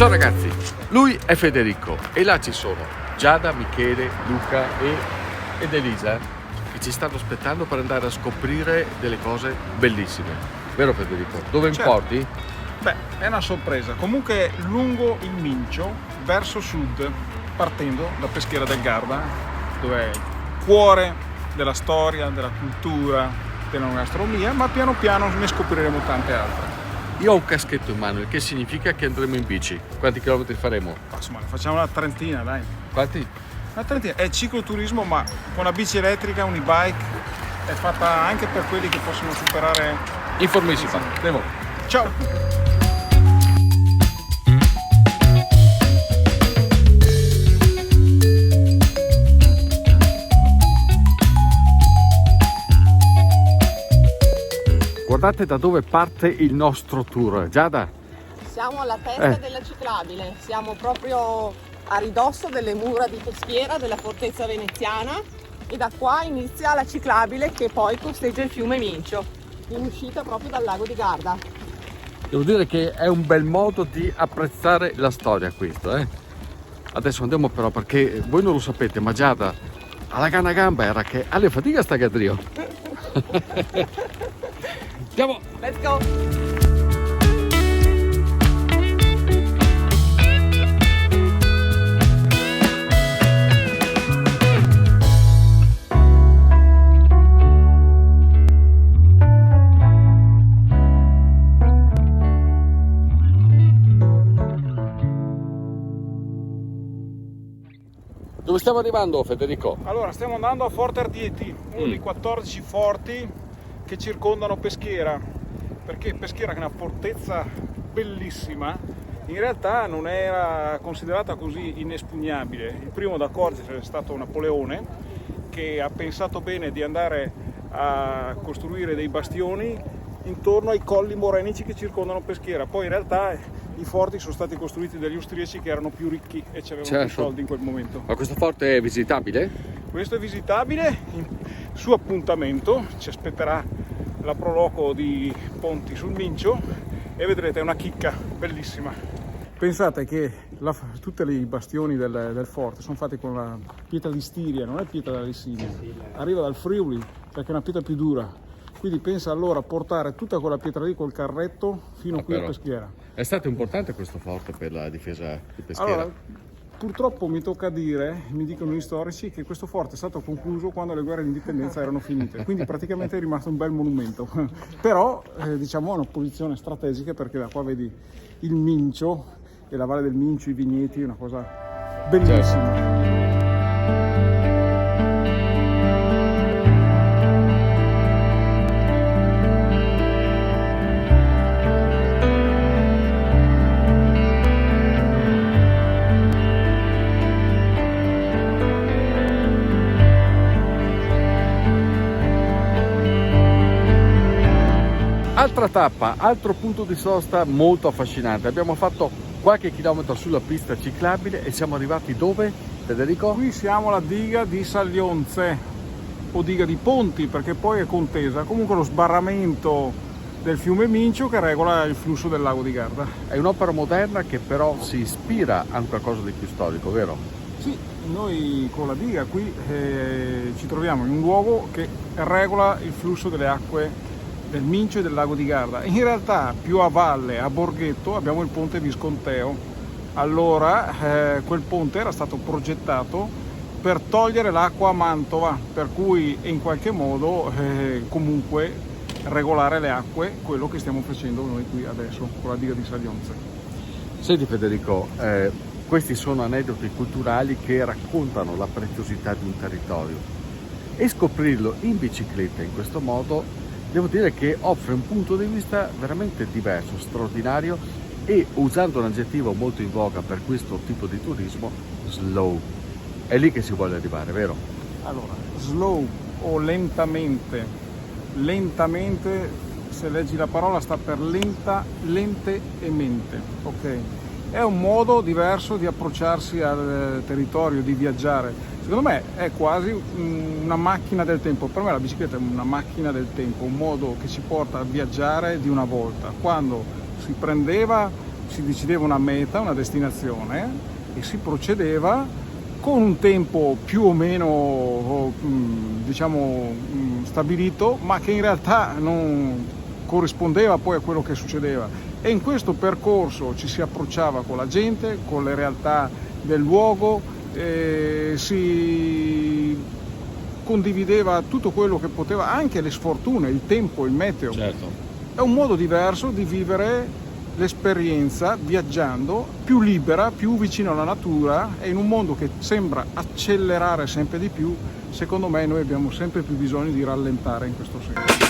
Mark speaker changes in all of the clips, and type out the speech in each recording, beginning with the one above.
Speaker 1: Ciao ragazzi, lui è Federico e là ci sono Giada, Michele, Luca ed Elisa che ci stanno aspettando per andare a scoprire delle cose bellissime. Vero Federico? Dove mi
Speaker 2: Certo.
Speaker 1: porti?
Speaker 2: Beh, è una sorpresa. Comunque lungo il Mincio, verso sud, partendo da Peschiera del Garda, dove è il cuore della storia, della cultura, della gastronomia, ma piano piano ne scopriremo tante altre.
Speaker 1: Io ho un caschetto in mano, il che significa che andremo in bici. Quanti chilometri faremo?
Speaker 2: Ma insomma, facciamo una trentina, dai.
Speaker 1: Quanti?
Speaker 2: Una trentina. È cicloturismo, ma con la bici elettrica, un e-bike, è fatta anche per quelli che possono superare...
Speaker 1: Informissima. Andiamo.
Speaker 2: Ciao!
Speaker 1: Guardate da dove parte il nostro tour. Giada?
Speaker 3: Siamo alla testa della ciclabile, siamo proprio a ridosso delle mura di Peschiera, della fortezza veneziana, e da qua inizia la ciclabile che poi costeggia il fiume Mincio, in uscita proprio dal lago di Garda.
Speaker 1: Devo dire che è un bel modo di apprezzare la storia questo, Adesso andiamo però, perché voi non lo sapete, ma Giada alla gana gamba era che alle fatica sta Gadrio. Andiamo!
Speaker 3: Let's go!
Speaker 1: Dove stiamo arrivando, Federico?
Speaker 2: Allora, stiamo andando a Forte Ardieti, uno dei 14 forti che circondano Peschiera, perché Peschiera, che è una fortezza bellissima, in realtà non era considerata così inespugnabile. Il primo ad accorgersene è stato Napoleone, che ha pensato bene di andare a costruire dei bastioni intorno ai colli morenici che circondano Peschiera. Poi in realtà i forti sono stati costruiti dagli austriaci, che erano più ricchi e avevano più soldi in quel momento.
Speaker 1: Ma questo forte è visitabile?
Speaker 2: Questo è visitabile su appuntamento, ci aspetterà la proloco di Ponti sul Mincio e vedrete, è una chicca bellissima. Pensate che tutti i bastioni del forte sono fatti con la pietra di Stiria, non è pietra da Lessinia, arriva dal Friuli perché è una pietra più dura. Quindi pensa allora a portare tutta quella pietra lì col carretto fino qui a Peschiera.
Speaker 1: È stato importante questo forte per la difesa di Peschiera?
Speaker 2: Allora, purtroppo mi tocca dire, mi dicono gli storici, che questo forte è stato concluso quando le guerre di indipendenza erano finite, quindi praticamente è rimasto un bel monumento. Però diciamo è una posizione strategica, perché da qua vedi il Mincio e la Valle del Mincio, i vigneti, è una cosa bellissima.
Speaker 1: Altra tappa, altro punto di sosta molto affascinante. Abbiamo fatto qualche chilometro sulla pista ciclabile e siamo arrivati dove, Federico?
Speaker 2: Qui siamo alla diga di Saglionze, o diga di Ponti, perché poi è contesa. Comunque lo sbarramento del fiume Mincio che regola il flusso del lago di Garda.
Speaker 1: È un'opera moderna che però si ispira a qualcosa di più storico, vero?
Speaker 2: Sì, noi con la diga qui ci troviamo in un luogo che regola il flusso delle acque del Mincio e del lago di Garda. In realtà più a valle, a Borghetto, abbiamo il ponte Visconteo. Allora quel ponte era stato progettato per togliere l'acqua a Mantova, per cui in qualche modo comunque regolare le acque, quello che stiamo facendo noi qui adesso con la diga di Saglionze.
Speaker 1: Senti Federico, questi sono aneddoti culturali che raccontano la preziosità di un territorio, e scoprirlo in bicicletta in questo modo devo dire che offre un punto di vista veramente diverso, straordinario, e usando un aggettivo molto in voga per questo tipo di turismo, slow. È lì che si vuole arrivare, vero?
Speaker 2: Allora, slow o lentamente. Lentamente, se leggi la parola, sta per lenta, lente e mente, ok? È un modo diverso di approcciarsi al territorio, di viaggiare. Secondo me è quasi una macchina del tempo. Per me la bicicletta è una macchina del tempo, un modo che ci porta a viaggiare di una volta. Quando si prendeva si decideva una meta, una destinazione e si procedeva con un tempo più o meno stabilito, ma che in realtà non corrispondeva poi a quello che succedeva. E in questo percorso ci si approcciava con la gente, con le realtà del luogo, si condivideva tutto quello che poteva, anche le sfortune, il tempo, il meteo.
Speaker 1: Certo.
Speaker 2: È un modo diverso di vivere l'esperienza viaggiando, più libera, più vicino alla natura, e in un mondo che sembra accelerare sempre di più. Secondo me noi abbiamo sempre più bisogno di rallentare in questo senso.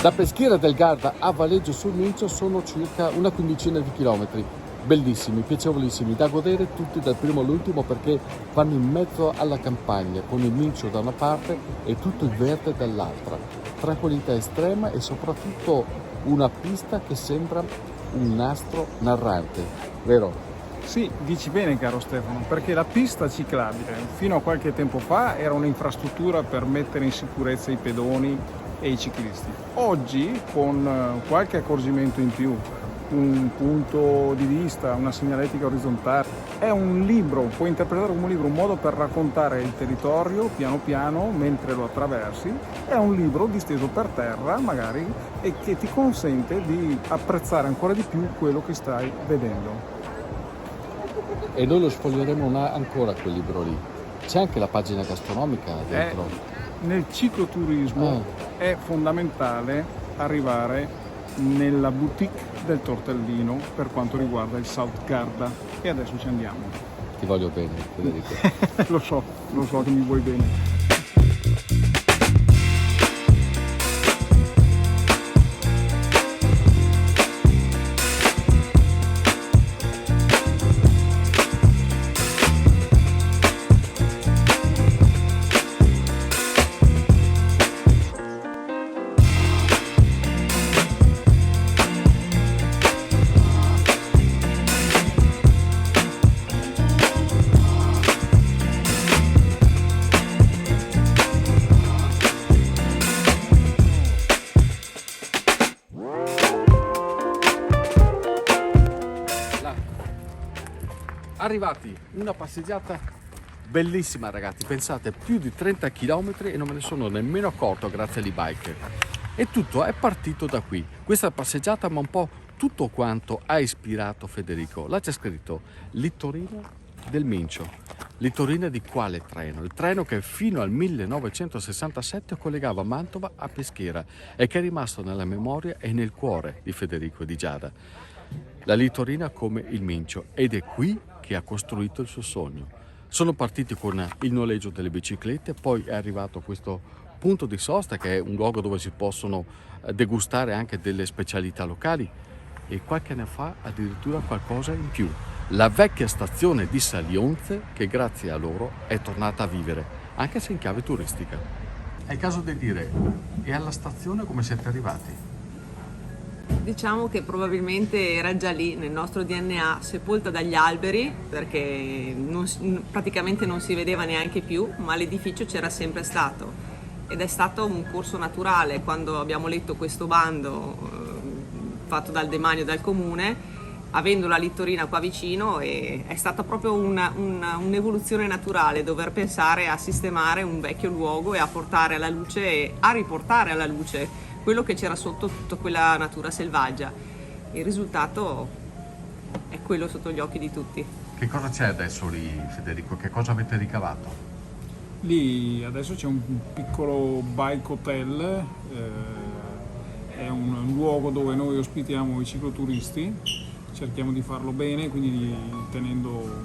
Speaker 1: Da Peschiera del Garda a Valeggio sul Mincio sono circa una quindicina di chilometri, bellissimi, piacevolissimi, da godere tutti dal primo all'ultimo, perché vanno in mezzo alla campagna con il Mincio da una parte e tutto il verde dall'altra, tranquillità estrema e soprattutto una pista che sembra un nastro narrante, vero?
Speaker 2: Sì, dici bene caro Stefano, perché la pista ciclabile fino a qualche tempo fa era un'infrastruttura per mettere in sicurezza i pedoni e i ciclisti. Oggi, con qualche accorgimento in più, un punto di vista, una segnaletica orizzontale, è un libro, puoi interpretare come un libro, un modo per raccontare il territorio piano piano mentre lo attraversi. È un libro disteso per terra magari, e che ti consente di apprezzare ancora di più quello che stai vedendo.
Speaker 1: E noi lo sfoglieremo ancora quel libro lì. C'è anche la pagina gastronomica dentro.
Speaker 2: Nel cicloturismo è fondamentale arrivare nella boutique del tortellino per quanto riguarda il South Garda, e adesso ci andiamo.
Speaker 1: Ti voglio bene, Federico.
Speaker 2: Lo so che mi vuoi bene.
Speaker 1: Arrivati, una passeggiata bellissima ragazzi, pensate, più di 30 km e non me ne sono nemmeno accorto grazie all'e-bike. E tutto è partito da qui, questa passeggiata, ma un po' tutto quanto ha ispirato Federico. Là c'è scritto Littorina del Mincio. Littorina di quale treno? Il treno che fino al 1967 collegava Mantova a Peschiera e che è rimasto nella memoria e nel cuore di Federico e di Giada. La Littorina come il Mincio, ed è qui che ha costruito il suo sogno. Sono partiti con il noleggio delle biciclette, poi è arrivato questo punto di sosta che è un luogo dove si possono degustare anche delle specialità locali, e qualche anno fa addirittura qualcosa in più. La vecchia stazione di Salionze, che grazie a loro è tornata a vivere, anche se in chiave turistica. È il caso di dire, e alla stazione come siete arrivati?
Speaker 3: Diciamo che probabilmente era già lì nel nostro DNA, sepolta dagli alberi, perché praticamente non si vedeva neanche più, ma l'edificio c'era sempre stato, ed è stato un corso naturale. Quando abbiamo letto questo bando fatto dal demanio, dal comune, avendo la Littorina qua vicino, è stata proprio un'evoluzione naturale dover pensare a sistemare un vecchio luogo e a portare alla luce, a riportare alla luce quello che c'era sotto tutta quella natura selvaggia. Il risultato è quello sotto gli occhi di tutti.
Speaker 1: Che cosa c'è adesso lì, Federico? Che cosa avete ricavato?
Speaker 2: Lì adesso c'è un piccolo bike hotel, è un luogo dove noi ospitiamo i cicloturisti, cerchiamo di farlo bene, quindi tenendo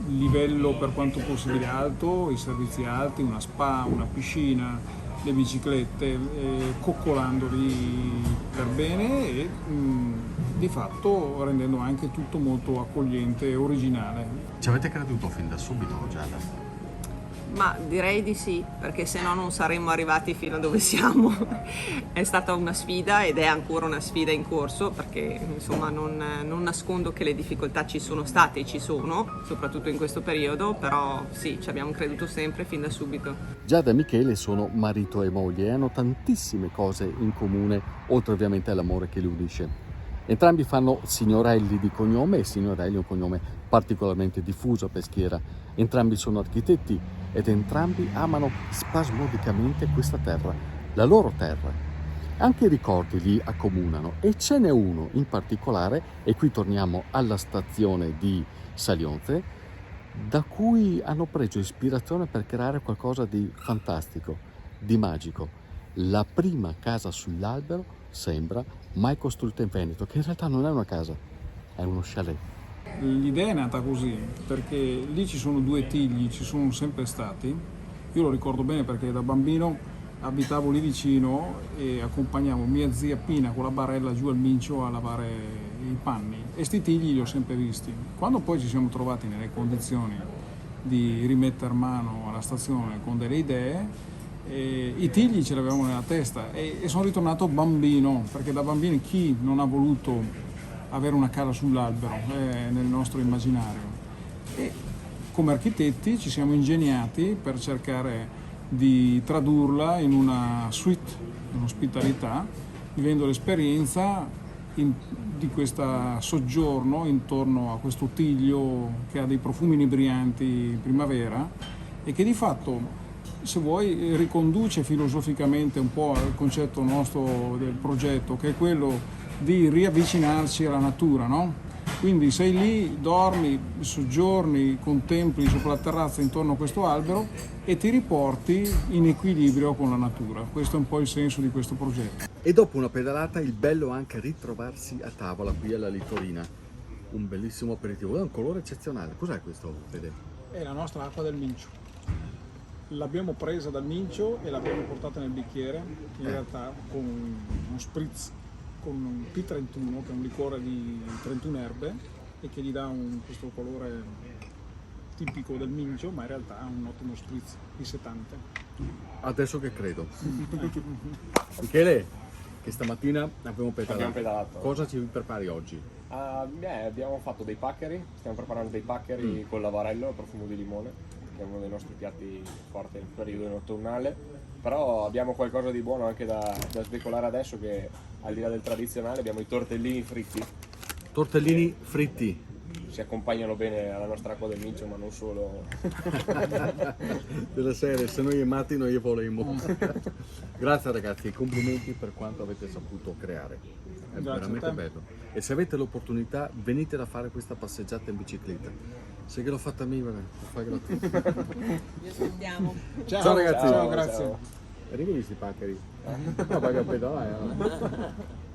Speaker 2: il livello per quanto possibile alto, i servizi alti, una spa, una piscina, le biciclette, coccolandoli per bene e di fatto rendendo anche tutto molto accogliente e originale.
Speaker 1: Ci avete creduto fin da subito, Giada?
Speaker 3: Ma direi di sì, perché se no non saremmo arrivati fino a dove siamo. È stata una sfida ed è ancora una sfida in corso, perché insomma non nascondo che le difficoltà ci sono state e ci sono, soprattutto in questo periodo, però sì, ci abbiamo creduto sempre fin da subito.
Speaker 1: Giada e Michele sono marito e moglie e hanno tantissime cose in comune, oltre ovviamente all'amore che li unisce. Entrambi fanno Signorelli di cognome e Signorelli è un cognome particolarmente diffuso a Peschiera. Entrambi sono architetti ed entrambi amano spasmodicamente questa terra, la loro terra. Anche i ricordi li accomunano e ce n'è uno in particolare, e qui torniamo alla stazione di Salionze, da cui hanno preso ispirazione per creare qualcosa di fantastico, di magico. La prima casa sull'albero sembra mai costruita in Veneto, che in realtà non è una casa, è uno chalet.
Speaker 2: L'idea è nata così, perché lì ci sono 2 tigli, ci sono sempre stati. Io lo ricordo bene perché da bambino abitavo lì vicino e accompagnavo mia zia Pina con la barella giù al Mincio a lavare i panni. E sti tigli li ho sempre visti. Quando poi ci siamo trovati nelle condizioni di rimettere mano alla stazione con delle idee, i tigli ce li avevamo nella testa e sono ritornato bambino, perché da bambini chi non ha voluto avere una casa sull'albero nel nostro immaginario, e come architetti ci siamo ingegnati per cercare di tradurla in una suite, un'ospitalità, vivendo l'esperienza di questo soggiorno intorno a questo tiglio che ha dei profumi inebrianti in primavera e che di fatto, se vuoi, riconduce filosoficamente un po' al concetto nostro del progetto, che è quello di riavvicinarci alla natura, no? Quindi sei lì, dormi, soggiorni, contempli sopra la terrazza intorno a questo albero e ti riporti in equilibrio con la natura. Questo è un po' il senso di questo progetto.
Speaker 1: E dopo una pedalata il bello è anche ritrovarsi a tavola qui alla Litorina. Un bellissimo aperitivo, è un colore eccezionale. Cos'è questo, Fede?
Speaker 2: È la nostra acqua del Mincio. L'abbiamo presa dal Mincio e l'abbiamo portata nel bicchiere, in realtà con uno spritz con un P31, che è un liquore di 31 erbe e che gli dà questo colore tipico del Mincio, ma in realtà è un ottimo spritz di 70.
Speaker 1: Adesso che credo. Michele, che stamattina abbiamo pedalato. Cosa ci prepari oggi?
Speaker 4: Abbiamo fatto dei paccheri, stiamo preparando dei paccheri con l'avarello a profumo di limone, che è uno dei nostri piatti forti nel periodo autunnale, però abbiamo qualcosa di buono anche da sdecolare adesso, che al di là del tradizionale abbiamo i tortellini fritti.
Speaker 1: Tortellini fritti.
Speaker 4: Si accompagnano bene alla nostra acqua del Mincio, ma non solo.
Speaker 1: Della serie, se noi amati noi volemmo. Grazie ragazzi, complimenti per quanto avete saputo creare. È veramente bello. E se avete l'opportunità venite a fare questa passeggiata in bicicletta. Se che l'ho fatta a me, lo fai gratuito.
Speaker 3: Vi aspettiamo.
Speaker 1: Ciao ragazzi.
Speaker 2: Ciao, grazie.
Speaker 4: Ciao.
Speaker 1: Arrivi questi paccheri. No, vai a pedalare.